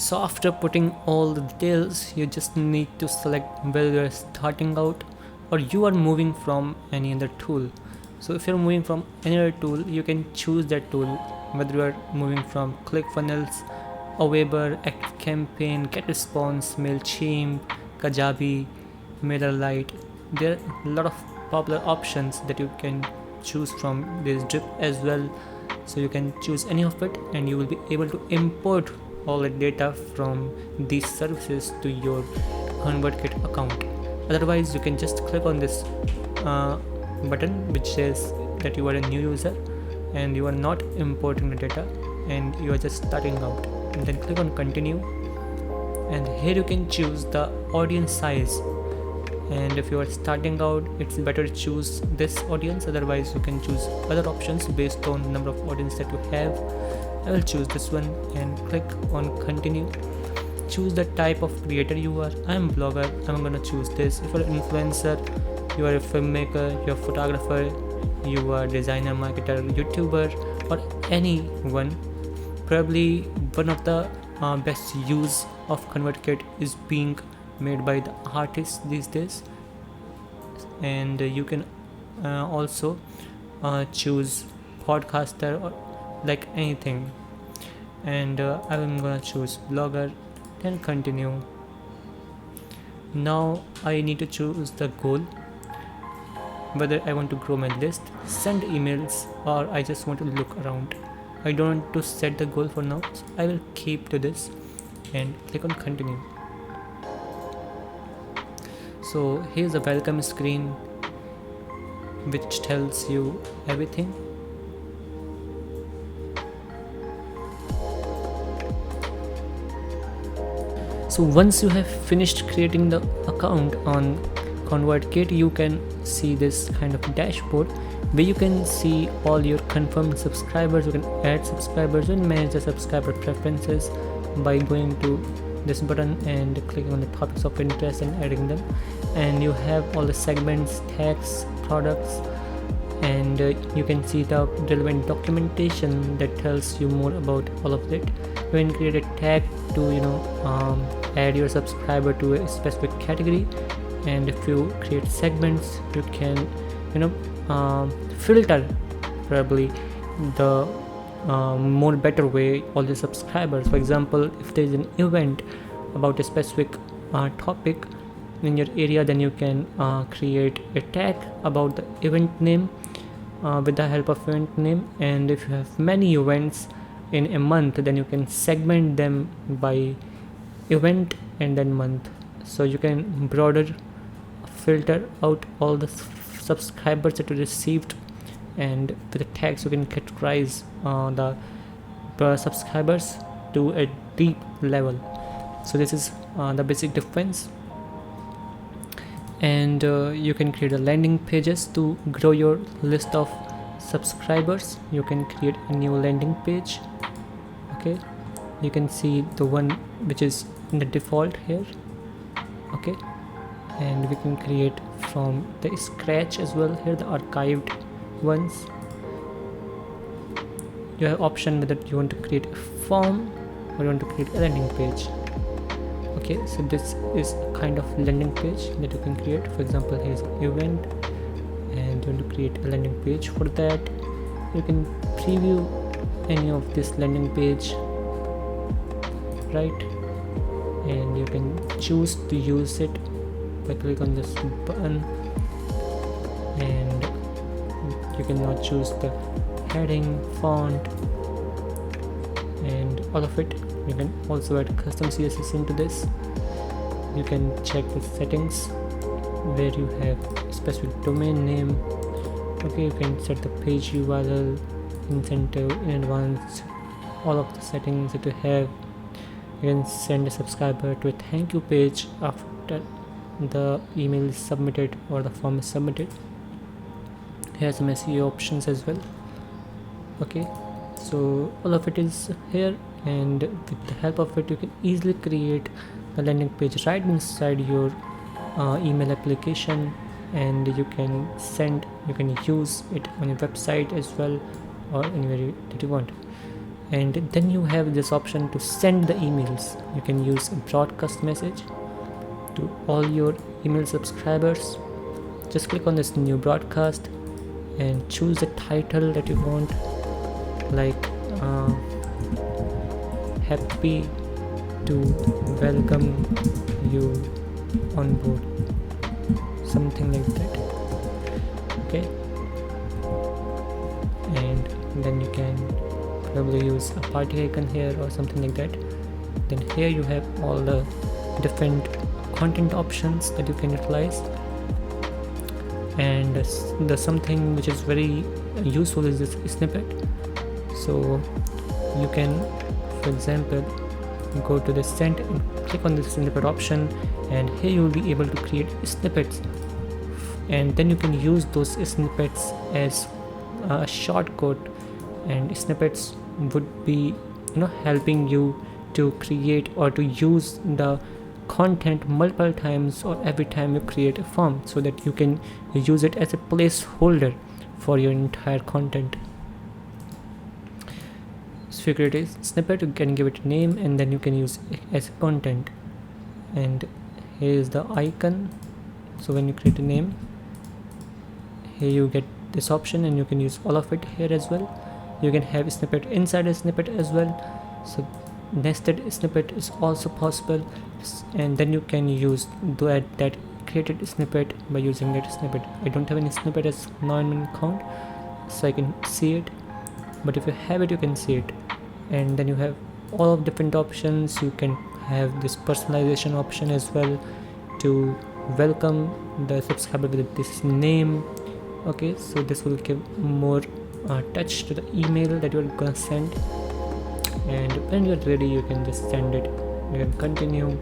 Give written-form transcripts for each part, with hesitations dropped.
So after putting all the details, you just need to select whether you are starting out or you are moving from any other tool. So if you're moving from any other tool, you can choose that tool, whether you are moving from ClickFunnels, Aweber, ActiveCampaign, GetResponse, MailChimp, Kajabi, MailerLite. There are a lot of popular options that you can choose from. There's Drip as well, so you can choose any of it and you will be able to import all the data from these services to your Convertkit account. Otherwise, you can just click on this button which says that you are a new user and you are not importing the data and you are just starting out, and then click on continue, and here you can choose the audience size. And if you are starting out, it's better to choose this audience, otherwise you can choose other options based on the number of audience that you have. I will choose this one and click on continue. Choose the type of creator you are. I am a blogger, I'm gonna choose this. If you're an influencer, you are a filmmaker, you're a photographer, you are a designer, marketer, YouTuber, or anyone, probably one of the best use of ConvertKit is being made by the artists these days. And you can also choose podcaster or like anything, and I'm gonna choose blogger, then continue. Now I need to choose the goal, whether I want to grow my list, send emails, or I just want to look around. I don't want to set the goal for now, so I will keep to this and click on continue. So here's a welcome screen which tells you everything. So once you have finished creating the account on ConvertKit, you can see this kind of dashboard where you can see all your confirmed subscribers. You can add subscribers and manage the subscriber preferences by going to this button and clicking on the topics of interest and adding them. And you have all the segments, tags, products, and you can see the relevant documentation that tells you more about all of it. You can create a tag to add your subscriber to a specific category, and if you create segments, you can filter probably the more better way all the subscribers. For example, if there is an event about a specific topic in your area, then you can create a tag about the event name with the help of event name. And if you have many events in a month, then you can segment them by event and then month, so you can broader filter out all the subscribers that you received, and with the tags you can categorize the subscribers to a deep level. So this is the basic difference. And you can create a landing pages to grow your list of subscribers. You can create a new landing page. Okay, you can see the one which is in the default here. Okay, and we can create from the scratch as well here, the archived ones. You have option whether you want to create a form or you want to create a landing page. Okay, so this is a kind of landing page that you can create. For example, here's an event and you want to create a landing page. For that, you can preview any of this landing page, right? And you can choose to use it by click on this button, and you can now choose the heading, font, and all of it. You can also add custom CSS into this. You can check the settings where you have specific domain name. Okay, you can set the page URL, incentive in advance, all of the settings that you have. You can send a subscriber to a thank you page after the email is submitted or the form is submitted. Here are some SEO options as well. Okay, so all of it is here, and with the help of it you can easily create a landing page right inside your email application, and you can use it on your website as well or anywhere that you want. and then you have this option to send the emails. You can use a broadcast message to all your email subscribers. Just click on this new broadcast and choose the title that you want, like happy to welcome you on board, something like that. Okay, and then you can probably use a party icon here or something like that. Then here you have all the different content options that you can utilize, and the something which is very useful is this snippet. So you can, for example, go to the send and click on the snippet option, and here you will be able to create snippets, and then you can use those snippets as a shortcut, and snippets would be helping you to create or to use the content multiple times or every time you create a form, so that you can use it as a placeholder for your entire content. So if you create a snippet, you can give it a name, and then you can use it as content. And here is the icon. So when you create a name, here you get this option, and you can use all of it here as well. You can have a snippet inside a snippet as well, so nested snippet is also possible, and then you can use that created snippet by using that snippet. I don't have any snippet as now in my account, so I can see it, but if you have it, you can see it. And then you have all of different options. You can have this personalization option as well to welcome the subscriber with this name. Okay, so this will give more touch to the email that you're gonna send, and when you're ready, you can just send it. You can continue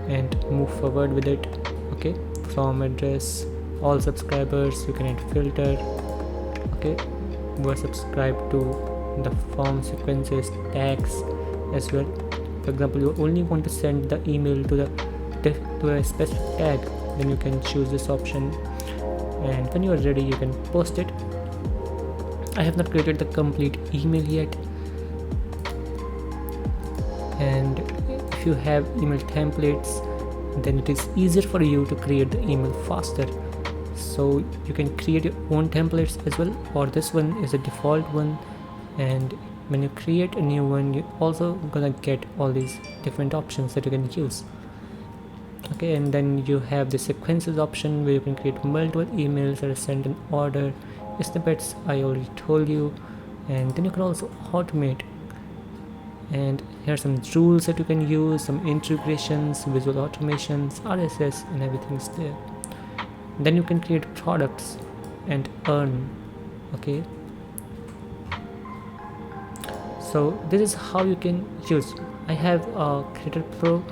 and move forward with it. Okay, from address, all subscribers, you can add filter. Okay, who are subscribed to the form sequences, tags as well. For example, you only want to send the email to a specific tag, then you can choose this option, and when you are ready, you can post it. I have not created the complete email yet, and if you have email templates, then it is easier for you to create the email faster. So you can create your own templates as well, or this one is a default one, and when you create a new one, you also gonna get all these different options that you can use. Okay, and then you have the sequences option where you can create multiple emails that are sent in order. Snippets I already told you, and then you can also automate, and here are some rules that you can use, some integrations, visual automations, RSS, and everything is there. Then you can create products and earn. Okay, so this is how you can use. I have a Creator Pro.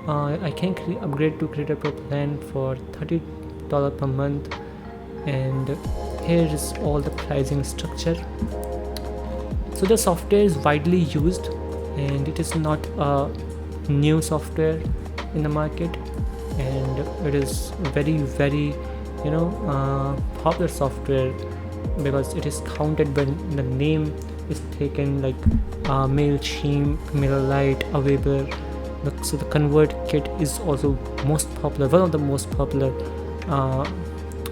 I can upgrade to Creator Pro plan for $30 per month, and here is all the pricing structure. So the software is widely used, and it is not a new software in the market, and it is very popular software, because it is counted when the name is taken, like MailChimp, MailerLite, Aweber. So the Convertkit is also most popular, one of the most popular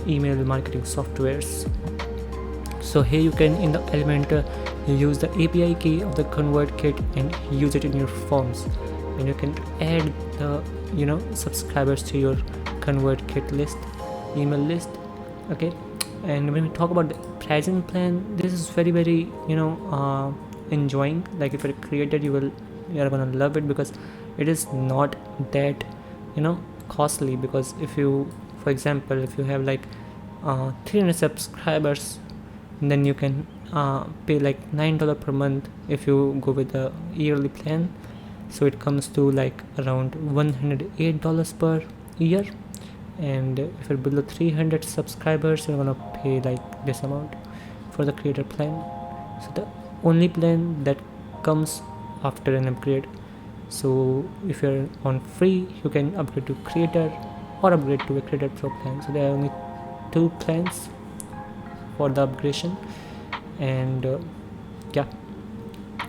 email marketing softwares. So here you can, in the Elementor, use the API key of the Convertkit and use it in your forms, and you can add the subscribers to your Convertkit list, email list. Okay, and when we talk about the pricing plan, this is very enjoying. Like if you're a creator, you're gonna love it, because it is not that costly. Because if you, for example, if you have like 300 subscribers, then you can pay like $9 per month if you go with the yearly plan. So it comes to like around $108 per year, and if you're below 300 subscribers, you're gonna pay like this amount for the creator plan. So the only plan that comes after an upgrade. So if you're on free, you can upgrade to creator or upgrade to a Creator Pro plan. So there are only two plans for the upgradation, and yeah,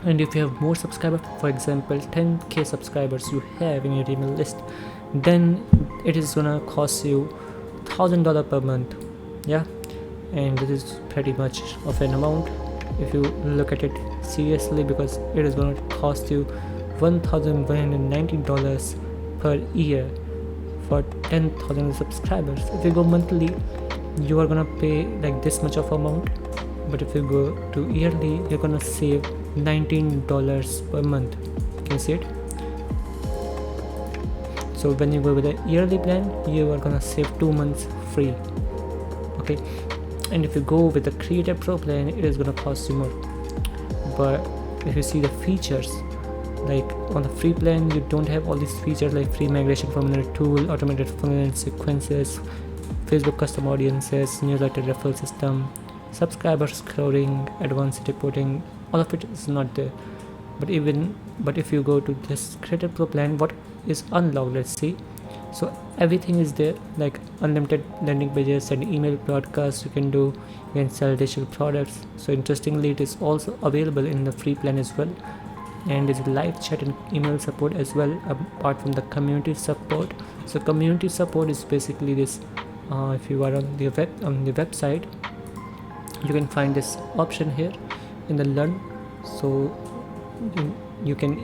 And if you have more subscribers, for example 10k subscribers you have in your email list, then it is gonna cost you $1,000 per month. Yeah, and this is pretty much of an amount if you look at it seriously, because it is going to cost you $1,190 per year for 10,000 subscribers. If you go monthly, you are gonna pay like this much of amount, but if you go to yearly, you're gonna save $19 per month. Can you see it? So when you go with a yearly plan, you are gonna save 2 months free. Okay, and if you go with the Creator Pro plan, it is gonna cost you more. But if you see the features, like on the free plan, you don't have all these features like free migration from another tool, automated funnel and sequences, Facebook custom audiences, newsletter referral system, subscriber scrolling, advanced reporting. All of it is not there. But if you go to this Creator Pro plan, what is unlocked? Let's see. So everything is there, like unlimited landing pages and email broadcasts you can do. You can sell digital products. So interestingly, it is also available in the free plan as well, and there's live chat and email support as well, apart from the community support. So community support is basically this. If you are on the website, you can find this option here in the learn. So you can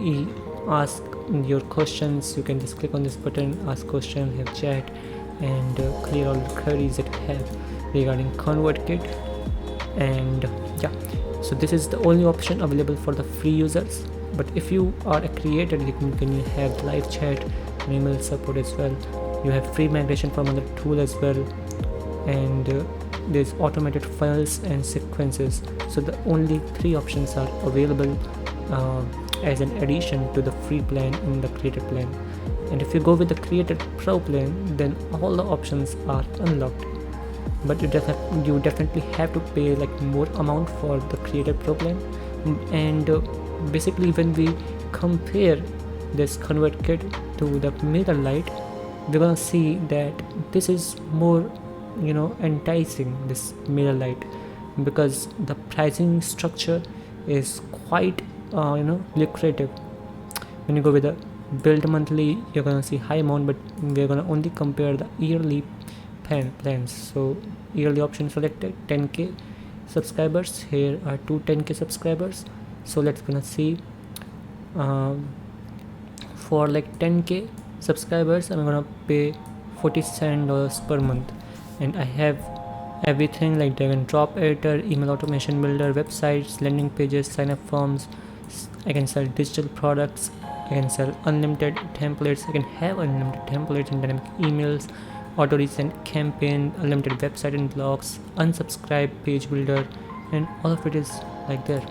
ask your questions. You can just click on this button, ask question, have chat, and clear all the queries that you have regarding Convertkit. And yeah, so this is the only option available for the free users. But if you are a creator, you can have live chat and email support as well. You have free migration from another tool as well, and there's automated files and sequences. So the only 3 options are available as an addition to the free plan in the Creator plan. And if you go with the Creator Pro plan, then all the options are unlocked, but you definitely have to pay like more amount for the Creator Pro plan. And basically when we compare this Convertkit to the MailerLite, we're gonna see that this is more enticing, this MailerLite, because the pricing structure is quite lucrative. When you go with the build monthly, you're gonna see high amount, but we're gonna only compare the yearly plans. So yearly option selected, 10k subscribers. Here are 10k subscribers. So let's gonna see for like 10k subscribers, I'm gonna pay $47 per month, and I have everything like drag and drop editor, email automation builder, websites, landing pages, sign up forms. I can sell digital products, I can sell unlimited templates, I can have unlimited templates and dynamic emails, auto resend campaign, unlimited website and blogs, unsubscribe page builder, and all of it is like there.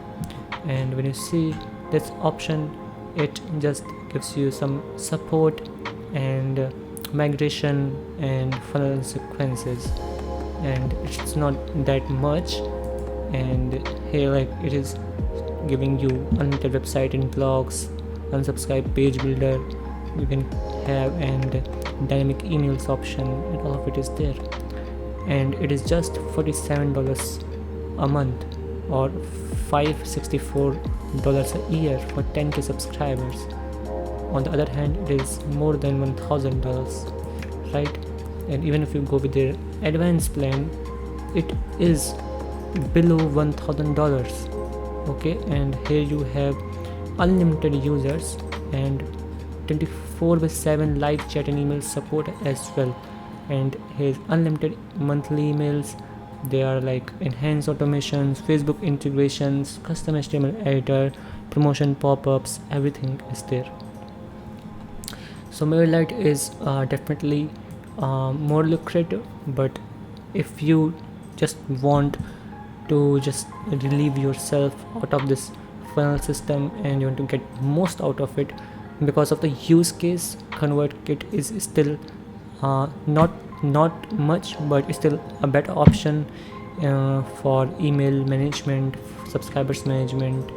And when you see this option, it just gives you some support and migration and funnel sequences, and it's not that much. And here like it is giving you unlimited website and blogs, unsubscribe page builder you can have, and dynamic emails option, and all of it is there. And it is just $47 a month, or $564 a year for 10k subscribers. On the other hand, it is more than $1,000, right? And even if you go with their advanced plan, it is below $1,000. Okay, and here you have unlimited users and 24/7 live chat and email support as well. And here's unlimited monthly emails. They are like enhanced automations, Facebook integrations, custom HTML editor, promotion pop-ups, everything is there. So MailerLite is definitely more lucrative, but if you just want to just relieve yourself out of this funnel system and you want to get most out of it, because of the use case, Convertkit is still not much, but it's still a better option for email management, subscribers management,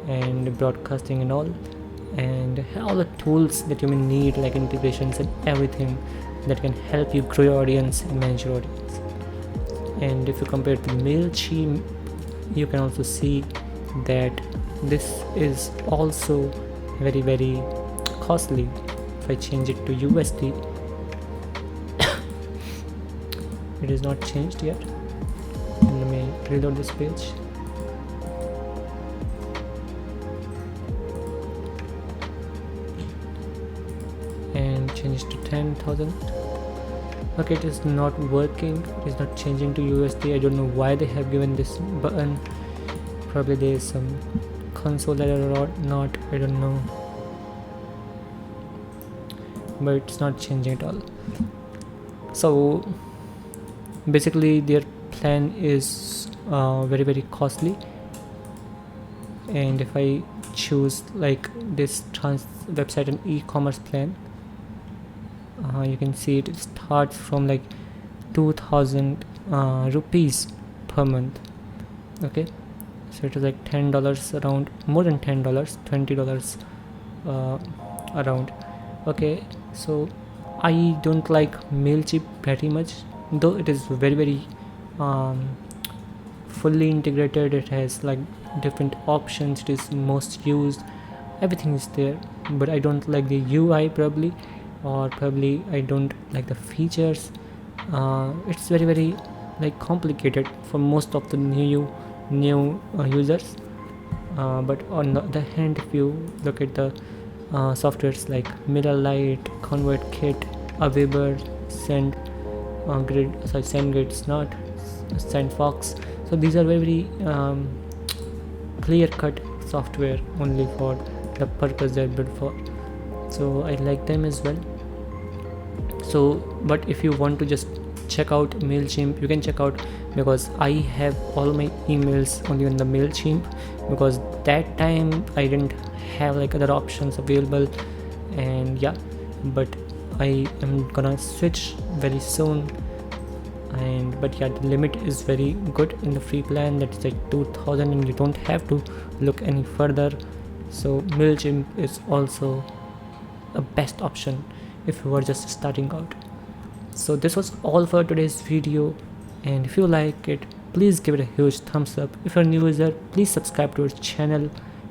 and broadcasting and all the tools that you may need, like integrations and everything that can help you grow your audience and manage your audience. And if you compare to MailChimp, you can also see that this is also very costly. If I change it to USD, it is not changed yet. Let me reload this page. And change it to 10,000. Okay, it is not working, it is not changing to USD. I don't know why they have given this button. Probably there is some console error or not, I don't know, but it's not changing at all. So basically their plan is very costly, and if I choose like this website and e-commerce plan, you can see it starts from like 2000 rupees per month. Okay, so it is like $10, around more than $10, $20 around. Okay, so I don't like MailChimp very much, though it is very fully integrated. It has like different options, it is most used, everything is there, but I don't like the UI probably, or probably I don't like the features. It's very like complicated for most of the new users. But on the other hand, if you look at the softwares like MailerLite, Convertkit, Aweber, SendGrid, Snot, SendFox. So these are very clear-cut software only for the purpose they're built for. So I like them as well. So but if you want to just check out MailChimp, you can check out, because I have all my emails only on the MailChimp, because that time I didn't have like other options available. And yeah, but I am gonna switch very soon. And but yeah, the limit is very good in the free plan, that's like 2000, and you don't have to look any further. So MailChimp is also a best option if you are just starting out. So this was all for today's video, and if you like it, please give it a huge thumbs up. If you're a new user, please subscribe to our channel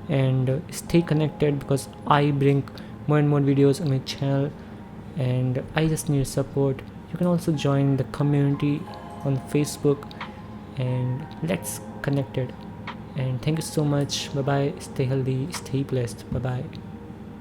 and stay connected, because I bring more and more videos on my channel and I just need support. You can also join the community on Facebook, and let's connect it. And thank you so much. Bye bye, stay healthy, stay blessed. Bye bye.